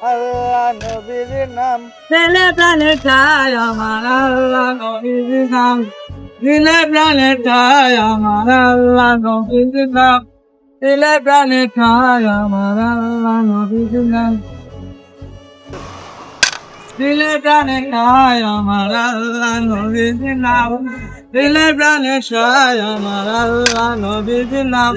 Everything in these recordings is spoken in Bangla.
আল্লাহ নবীর নাম দিলে প্রাণে ঠাই আমার আল্লাহ নবীর নাম, দিলে প্রাণে ঠাই আমার আল্লাহ নবীর নাম, দিলে প্রাণে ঠাই আমার আল্লাহ নবীর নাম, দিলে প্রাণে ঠাই আমার আল্লাহ নবীর নাম, দিলে প্রাণে ঠাই আমার আল্লাহ নবীর নাম,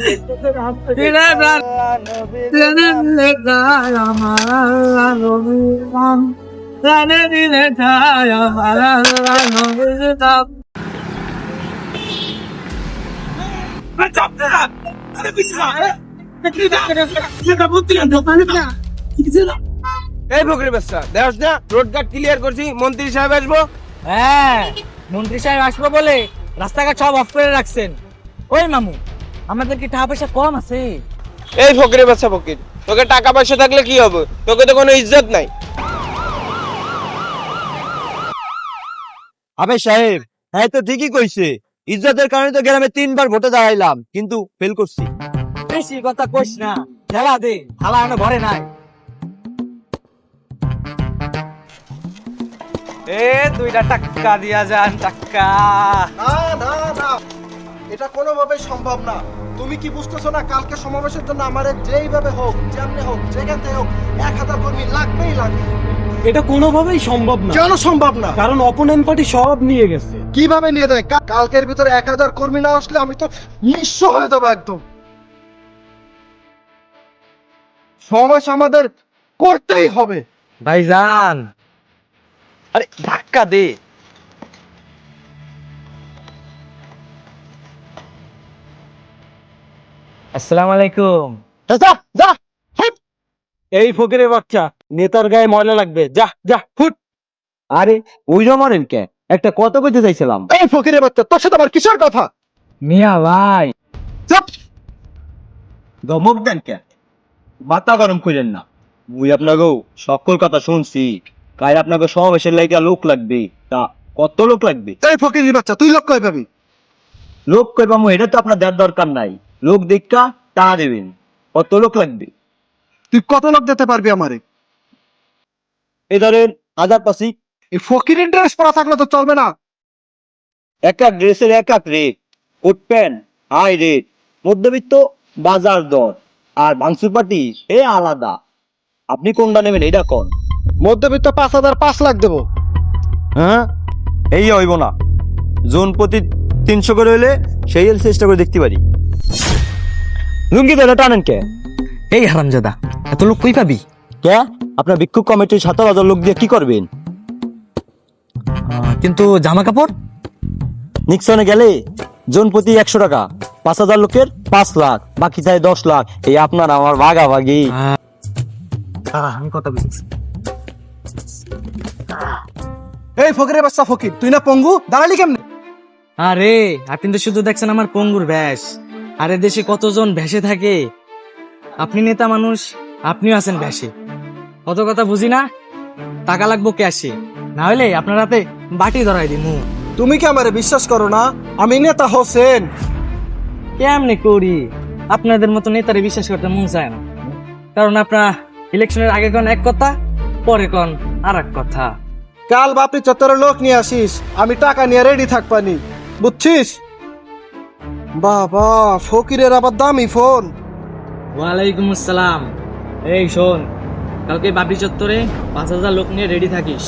দিলে প্রাণে আল্লাহ নবীর দিলে ঠাই আমার আল্লাহ নবীর নাম, প্রাণে দিলে ঠাই আমার আল্লাহ নবীর নাম। এই ফকরি বাচ্চা দেখ না রোড ঘাট ক্লিয়ার করছি, মন্ত্রী সাহেব আসবো। হ্যাঁ, মন্ত্রী সাহেব আসবো বলে রাস্তাঘাট সব অফ করে রাখছেন। ওই মামু, আমাদের কি টাকা পয়সা কম আছে? এই ফকরি বাচ্চা ফকির, তোকে টাকা পয়সা থাকলে কি হবে? তোকে তো কোনো ইজ্জত নাই। আবে সাহেব, হ্যাঁ তো ঠিকই কইছে। ইজ্জতের কারণে তো গ্রামে 3বার ভোটে দাঁড়াইলাম, কিন্তু ফেল করছি। বেশি কথা কইস না, খেলা দে, হালা এখনো ঘরে নাই। এ 2টা টাকা দিয়া যান, টাকা। না না না, এটা কোনোভাবেই সম্ভব না। তুমি কি বুঝতেছো না, কালকে সমাবেশের জন্য আমাদের যেইভাবে হোক, যেমনি হোক, যেখান থেকে হোক 1000 কর্মী লাগবেই লাগবে। এটা কোনোভাবেই সম্ভব না, কেন সম্ভব না? কারণ অপোনেন্ট পার্টি সব নিয়ে গেছে। কিভাবে নিয়ে দেয়? কালকের ভিতরে 1000 কর্মী না আসলে আমি তো নিঃস্ব হয়ে যাবো একদম। সমাবেশ আমাদের করতেই হবে। ভাইজান, আরে ধাক্কা দে। আসসালামু আলাইকুম। যা যা ফুট। এই ফকিরের বাচ্চা, নেতার গায়ে ময়লা লাগবে, যা যা ফুট। আরে ওই রমানেন কে? একটা কথা কইতে চাইছিলাম। এই ফকিরের বাচ্চা, তোর সাথে আমার কিসের কথা? মিয়া ভাই, চুপ। ধমক দেন কে? মাথা গরম করেন না। মুই আপনাকে সকল কথা শুনছি। কাল আপনাকে সমাবেশের লাইগা লোক লাগবে। তা কত লোক লাগবে? এই ফকিরের বাচ্চা, তুই লোক কই পাবি? লোক কইবা মু এটা তো আপনার দেওয়ার দরকার নাই। লোক দেখা টাকা দেবেন। কত লোক লাগবে? তুই কত লোক দিতে পারবি আমারে? এই ধরেন 1000 এই ফকিরের ড্রেস পরা থাকলে তো চলবে না। এক এক ড্রেসের এক এক rate. Coat pant high rate, মধ্যবিত্ত বাজার দর, আর ভাঙচুর পার্টি এ আলাদা। আপনি কোনটা নেবেন এটা কোন? মধ্যবিত্ত 5000 5 লাখ দেবো। হ্যাঁ, এই হইব না। জোন প্রতি 300 করে হইলে সেই চেষ্টা করে দেখতে পারি। লুঙ্গি ধরে টানেন কে? এই হারামজাদা, এত লোক কই পাবি? কে? আপনার বিক্ষোভ কমিটির 17,000 লোক দিয়ে কি করবেন? কিন্তু জামা কাপড়? নিক্সনে গেলে জোন প্রতি 100 টাকা, 5000 লোকের 5 লাখ, বাকি চাই 10 লাখ। এই আপনার আমার ভাগাভাগি। আমি কথা বুঝছি। এই ফকিরের বাচ্চা ফকির, তুই না পঙ্গু, দাঁড়ালি কেমনে? আরে আপনি তো শুধু দেখছেন আমার পঙ্গুর ভ্যাস, আরে দেশে কতজন ভ্যাসে থাকে। আপনি নেতা মানুষ, আপনিও আছেন ভ্যাসে। কত কথা বুঝি না, টাকা লাগবো ক্যাশে, না হলে আপনার হাতে বাটি ধরাই দিমু। তুমি কি আমারে বিশ্বাস করো না? আমি নেতা হোসেন। কেমনে করি? আপনাদের মতো নেতারে বিশ্বাস করতে মন চায় না, কারণ আপনার ইলেকশনের আগে কোন এক কথা, পরে কোন আর এক কথা। কাল বাপরি চত্বরে লোক নিয়ে আসিস, আমি টাকা নিয়ে রেডি থাকবানি, বুঝছিস? বাবা, ফকিরের আবার দামি ফোন। ওয়ালাইকুম আসসালাম। এই শোন, কালকে বাবরি চত্বরে 5000 লোক নিয়ে রেডি থাকিস।